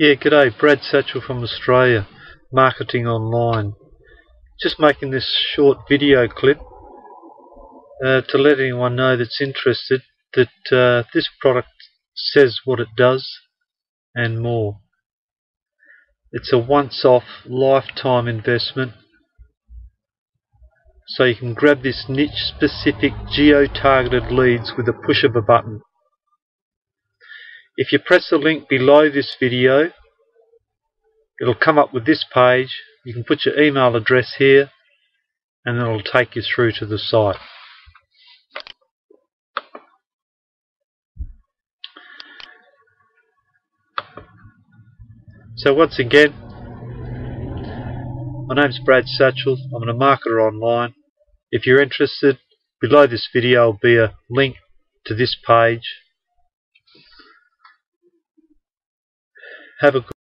Yeah, g'day, Brad Satchell from Australia, Marketing Online. Just making this short video clip to let anyone know that's interested that this product says what it does and more. It's a once-off lifetime investment, so you can grab this niche-specific geo-targeted leads with a push of a button. If you press the link below this video, it'll come up with this page. You can put your email address here and then it'll take you through to the site. So once again, my name's Brad Satchell. I'm a marketer online. If you're interested, below this video will be a link to this page. Have a good